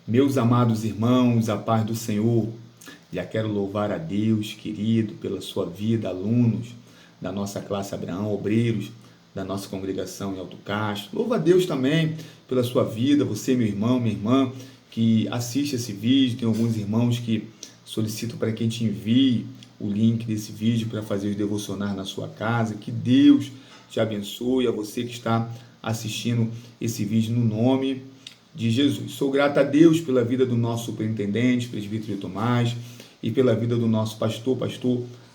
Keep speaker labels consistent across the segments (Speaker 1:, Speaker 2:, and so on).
Speaker 1: Meus amados irmãos, a paz do Senhor. Já quero louvar a Deus, querido, pela sua vida, alunos da nossa classe Abraão, obreiros da nossa congregação em Alto Castro. Louvo a Deus também pela sua vida, você, meu irmão, minha irmã, que assiste esse vídeo. Tem alguns irmãos que solicitam para que a gente envie o link desse vídeo para fazer os devocionais na sua casa. Que Deus te abençoe, a você que está assistindo esse vídeo no nome de Jesus. Sou grato a Deus pela vida do nosso superintendente, presbítero Tomás, e pela vida do nosso pastor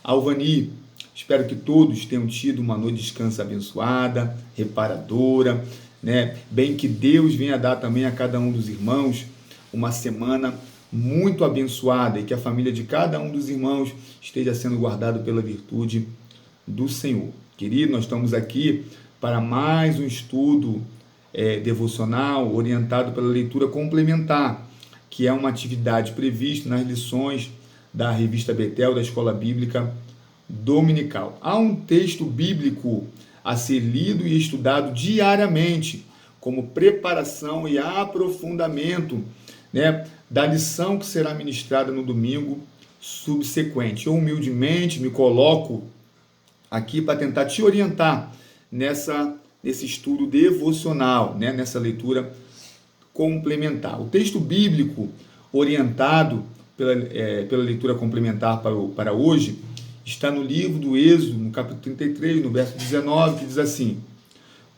Speaker 1: Alvani. Espero que todos tenham tido uma noite de descanso abençoada, reparadora, né? Bem que Deus venha dar também a cada um dos irmãos uma semana muito abençoada e que a família de cada um dos irmãos esteja sendo guardado pela virtude do Senhor. Querido, nós estamos aqui para mais um estudo devocional orientado pela leitura complementar, que é uma atividade prevista nas lições da revista Betel, da Escola Bíblica Dominical. Há um texto bíblico a ser lido e estudado diariamente, como preparação e aprofundamento, né, da lição que será ministrada no domingo subsequente. Eu humildemente me coloco aqui para tentar te orientar nesse estudo devocional, né, nessa leitura complementar. O texto bíblico orientado pela leitura complementar para hoje está no livro do Êxodo, no capítulo 33, no verso 19, que diz assim: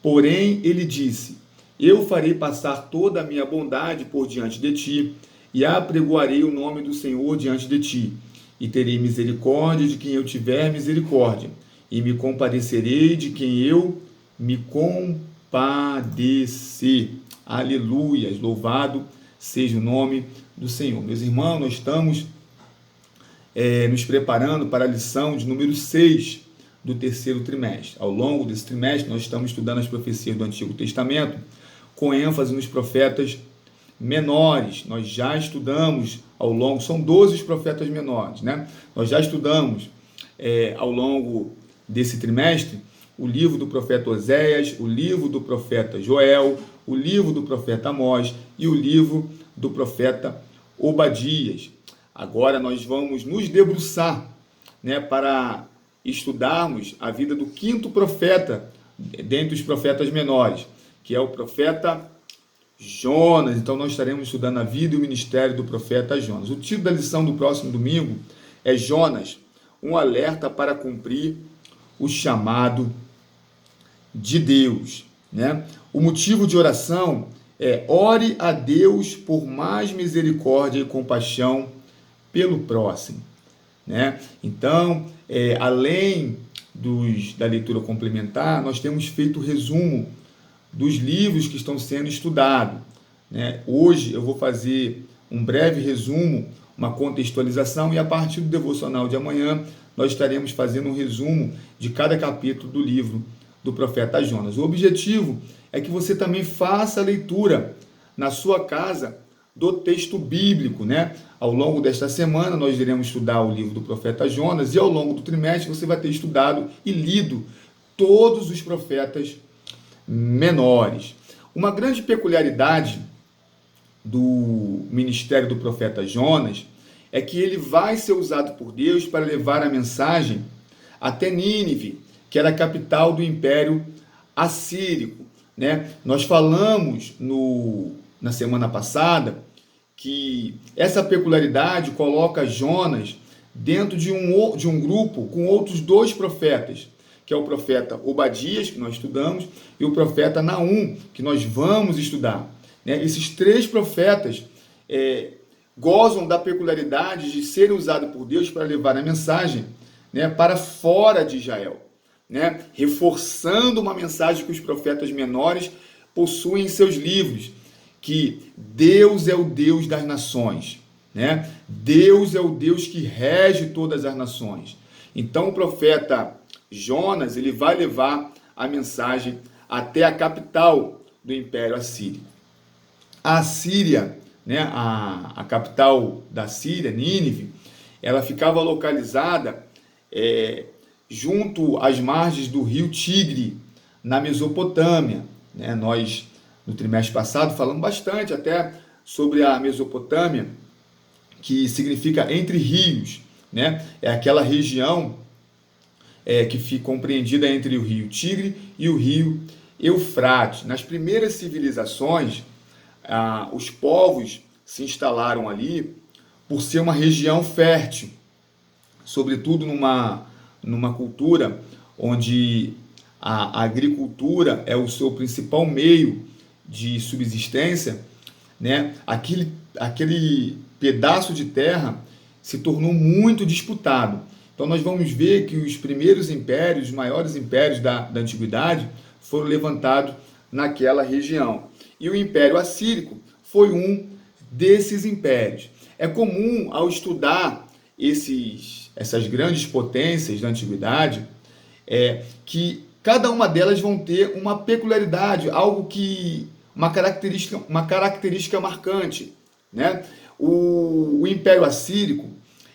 Speaker 1: Porém, ele disse, eu farei passar toda a minha bondade por diante de ti, e apregoarei o nome do Senhor diante de ti, e terei misericórdia de quem eu tiver misericórdia, e me compadecerei de quem eu me compadecer. Aleluias, louvado seja o nome do Senhor. Meus irmãos, nós estamos nos preparando para a lição de número 6 do terceiro trimestre. Ao longo desse trimestre, nós estamos estudando as profecias do Antigo Testamento, com ênfase nos profetas menores. Nós já estudamos ao longo, são 12 os profetas menores, né? Nós já estudamos ao longo desse trimestre o livro do profeta Oséias, o livro do profeta Joel, o livro do profeta Amós e o livro do profeta Obadias. Agora nós vamos nos debruçar, né, para estudarmos a vida do quinto profeta dentre os profetas menores, que é o profeta Jonas. Então nós estaremos estudando a vida e o ministério do profeta Jonas. O título da lição do próximo domingo é Jonas, um alerta para cumprir o chamado de Deus, né? O motivo de oração é: ore a Deus por mais misericórdia e compaixão pelo próximo, né? Então, além da leitura complementar, nós temos feito o resumo dos livros que estão sendo estudados, né? Hoje eu vou fazer um breve resumo, uma contextualização, e a partir do devocional de amanhã nós estaremos fazendo um resumo de cada capítulo do livro do profeta Jonas. O objetivo é que você também faça a leitura na sua casa do texto bíblico, né? Ao longo desta semana nós iremos estudar o livro do profeta Jonas, e ao longo do trimestre você vai ter estudado e lido todos os profetas menores. Uma grande peculiaridade do ministério do profeta Jonas é que ele vai ser usado por Deus para levar a mensagem até Nínive, que era a capital do Império Assírico, né? Nós falamos na semana passada que essa peculiaridade coloca Jonas dentro de um grupo com outros dois profetas, que é o profeta Obadias, que nós estudamos, e o profeta Naum, que nós vamos estudar, né? Esses três profetas gozam da peculiaridade de serem usados por Deus para levar a mensagem, né, para fora de Israel, né? Reforçando uma mensagem que os profetas menores possuem em seus livros, que Deus é o Deus das nações, né? Deus é o Deus que rege todas as nações. Então o profeta Jonas, ele vai levar a mensagem até a capital do Império Assírio. A Assíria, né, a capital da Síria, Nínive, ela ficava localizada junto às margens do rio Tigre, na Mesopotâmia, né? Nós, no trimestre passado, falamos bastante até sobre a Mesopotâmia, que significa entre rios, né? É aquela região que fica compreendida entre o rio Tigre e o rio Eufrates. Nas primeiras civilizações, os povos se instalaram ali por ser uma região fértil, sobretudo numa cultura onde a agricultura é o seu principal meio de subsistência, né? Aquele pedaço de terra se tornou muito disputado. Então nós vamos ver que os primeiros impérios, os maiores impérios da antiguidade, foram levantados naquela região. E o Império Assírico foi um desses impérios. É comum, ao estudar essas grandes potências da antiguidade, que cada uma delas vão ter uma peculiaridade, uma característica marcante, né? O Império Assírico,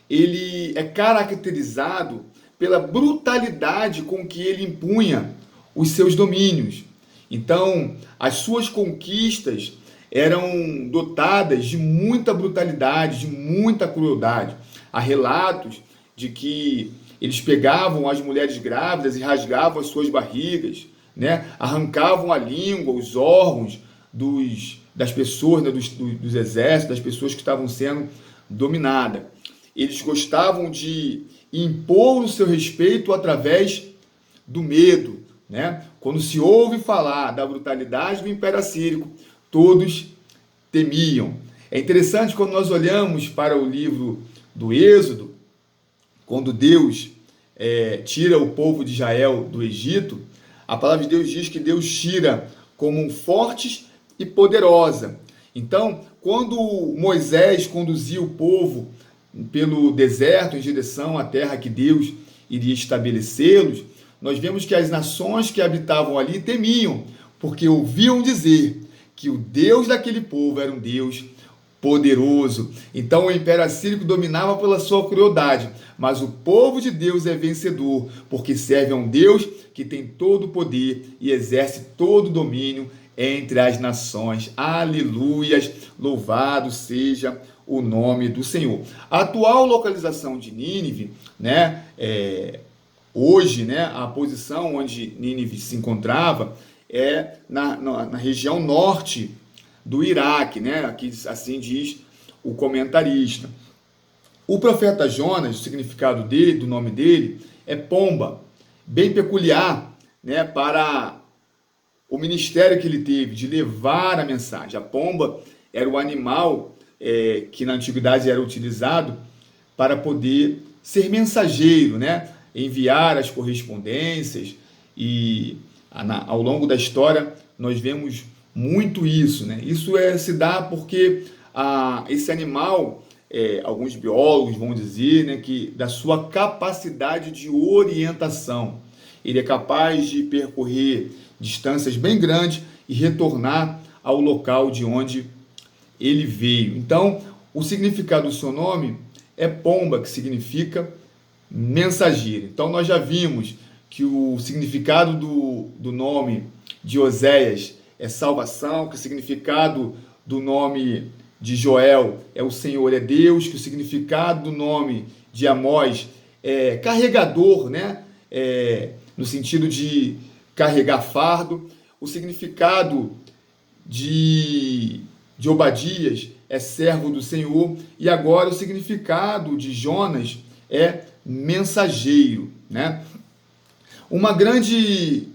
Speaker 1: ele é caracterizado pela brutalidade com que ele impunha os seus domínios. Então, as suas conquistas eram dotadas de muita brutalidade, de muita crueldade. Há relatos de que eles pegavam as mulheres grávidas e rasgavam as suas barrigas, né? Arrancavam a língua, os órgãos das pessoas, né? dos exércitos, das pessoas que estavam sendo dominadas. Eles gostavam de impor o seu respeito através do medo, né? Quando se ouve falar da brutalidade do Império Assírico, todos temiam. É interessante quando nós olhamos para o livro do Êxodo, quando Deus tira o povo de Israel do Egito, a palavra de Deus diz que Deus tira como fortes e poderosa. Então, quando Moisés conduzia o povo pelo deserto em direção à terra que Deus iria estabelecê-los, nós vemos que as nações que habitavam ali temiam, porque ouviam dizer que o Deus daquele povo era um Deus poderoso. Então o Império Assírico dominava pela sua crueldade, mas o povo de Deus é vencedor, porque serve a um Deus que tem todo o poder e exerce todo o domínio entre as nações. Aleluias! Louvado seja o nome do Senhor. A atual localização de Nínive, né, hoje, né, a posição onde Nínive se encontrava é na região norte do Iraque, né? Aqui, assim diz o comentarista. O profeta Jonas, o significado do nome dele, é pomba, bem peculiar, né, para o ministério que ele teve de levar a mensagem. A pomba era o animal que na antiguidade era utilizado para poder ser mensageiro, né? Enviar as correspondências, e ao longo da história nós vemos muito isso, né? Isso se dá porque esse animal, alguns biólogos vão dizer, né, que da sua capacidade de orientação, ele é capaz de percorrer distâncias bem grandes e retornar ao local de onde ele veio. Então, o significado do seu nome é pomba, que significa mensageiro. Então, nós já vimos que o significado do nome de Oséias é salvação, que o significado do nome de Joel é o Senhor é Deus, que o significado do nome de Amós é carregador, né? No sentido de carregar fardo. O significado de Obadias é servo do Senhor. E agora o significado de Jonas é mensageiro, né? Uma grande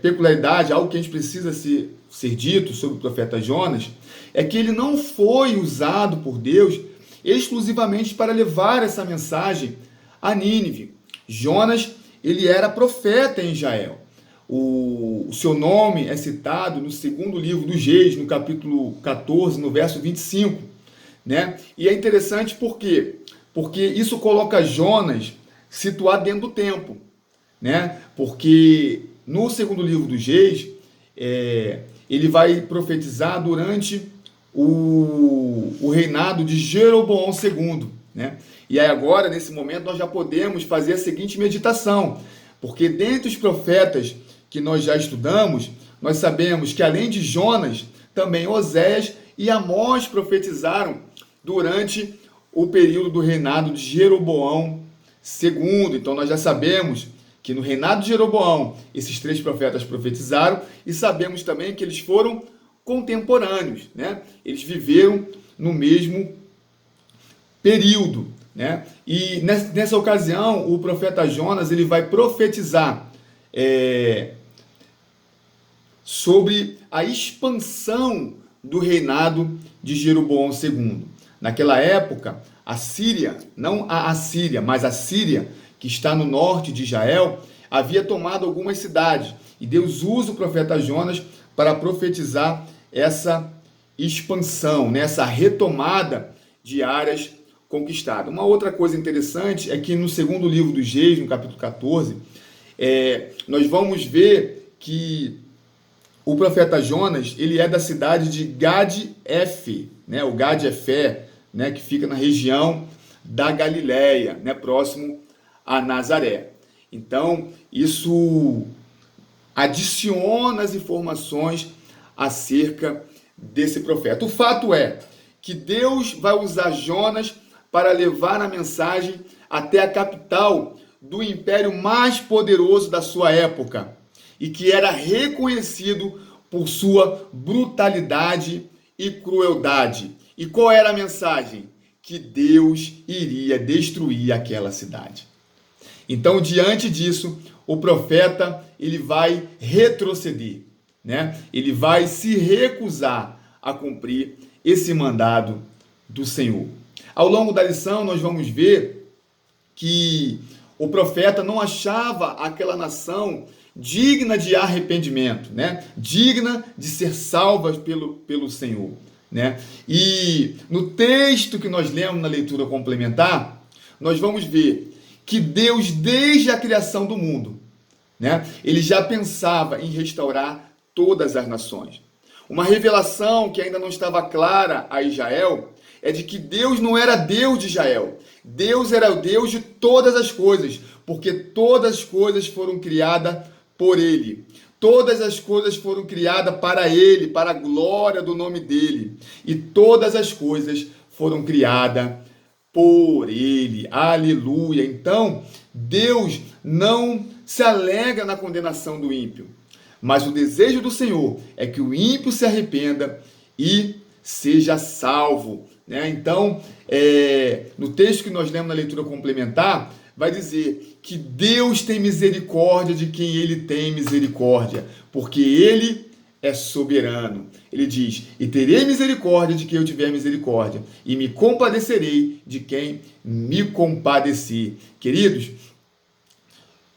Speaker 1: peculiaridade, algo que a gente precisa ser dito sobre o profeta Jonas, é que ele não foi usado por Deus exclusivamente para levar essa mensagem a Nínive. Jonas, ele era profeta em Israel. O seu nome é citado no segundo livro dos Reis, no capítulo 14, no verso 25, né? E é interessante por quê? Porque isso coloca Jonas situado dentro do tempo, né? Porque no segundo livro dos Reis, ele vai profetizar durante o reinado de Jeroboão II, né? E aí agora, nesse momento, nós já podemos fazer a seguinte meditação, porque dentre os profetas que nós já estudamos, nós sabemos que além de Jonas, também Oséias e Amós profetizaram durante o período do reinado de Jeroboão II. Então nós já sabemos que no reinado de Jeroboão esses 3 profetas profetizaram, e sabemos também que eles foram contemporâneos, né? Eles viveram no mesmo período, né? E nessa ocasião o profeta Jonas ele vai profetizar sobre a expansão do reinado de Jeroboão II. Naquela época, a Síria, não a Assíria, mas a Síria, que está no norte de Israel, havia tomado algumas cidades. E Deus usa o profeta Jonas para profetizar essa expansão, né? Essa retomada de áreas conquistadas. Uma outra coisa interessante é que no segundo livro dos Reis, no capítulo 14, nós vamos ver que o profeta Jonas, ele é da cidade de Gad-Efe, né? O Gad-Efé, né? Que fica na região da Galileia, né? Próximo a Nazaré. Então, isso adiciona as informações acerca desse profeta. O fato é que Deus vai usar Jonas para levar a mensagem até a capital do império mais poderoso da sua época, e que era reconhecido por sua brutalidade e crueldade. E qual era a mensagem? Que Deus iria destruir aquela cidade. Então, diante disso, o profeta ele vai retroceder, né? Ele vai se recusar a cumprir esse mandado do Senhor. Ao longo da lição, nós vamos ver que o profeta não achava aquela nação digna de arrependimento, né? Digna de ser salva pelo Senhor, né? E no texto que nós lemos na leitura complementar, nós vamos ver que Deus, desde a criação do mundo, né, ele já pensava em restaurar todas as nações. Uma revelação que ainda não estava clara a Israel é de que Deus não era Deus de Israel. Deus era o Deus de todas as coisas, porque todas as coisas foram criadas por Ele. Todas as coisas foram criadas para Ele, para a glória do nome dEle. E todas as coisas foram criadas por Ele. Aleluia! Então, Deus não se alegra na condenação do ímpio, mas o desejo do Senhor é que o ímpio se arrependa e seja salvo, né? Então, no texto que nós lemos na leitura complementar, vai dizer que Deus tem misericórdia de quem Ele tem misericórdia, porque Ele é soberano. Ele diz: e terei misericórdia de quem eu tiver misericórdia, e me compadecerei de quem me compadecer. Queridos,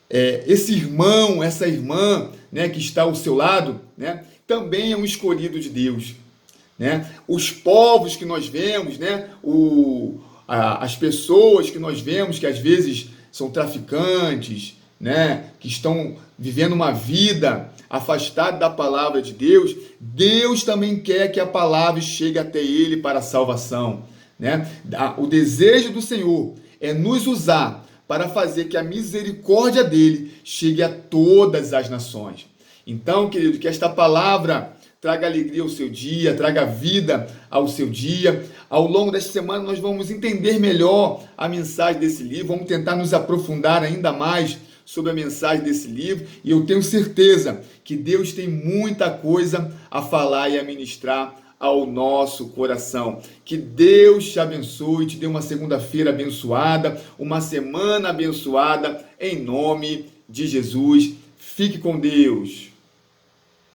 Speaker 1: esse irmão, essa irmã, né, que está ao seu lado, né, também é um escolhido de Deus, né? Os povos que nós vemos, né, as pessoas que nós vemos que às vezes são traficantes, né, que estão vivendo uma vida afastada da palavra de Deus, Deus também quer que a palavra chegue até ele para a salvação, né? O desejo do Senhor é nos usar para fazer que a misericórdia dele chegue a todas as nações. Então, querido, que esta palavra traga alegria ao seu dia, traga vida ao seu dia. Ao longo desta semana nós vamos entender melhor a mensagem desse livro, vamos tentar nos aprofundar ainda mais sobre a mensagem desse livro, e eu tenho certeza que Deus tem muita coisa a falar e a ministrar ao nosso coração. Que Deus te abençoe, te dê uma segunda-feira abençoada, uma semana abençoada, em nome de Jesus. Fique com Deus.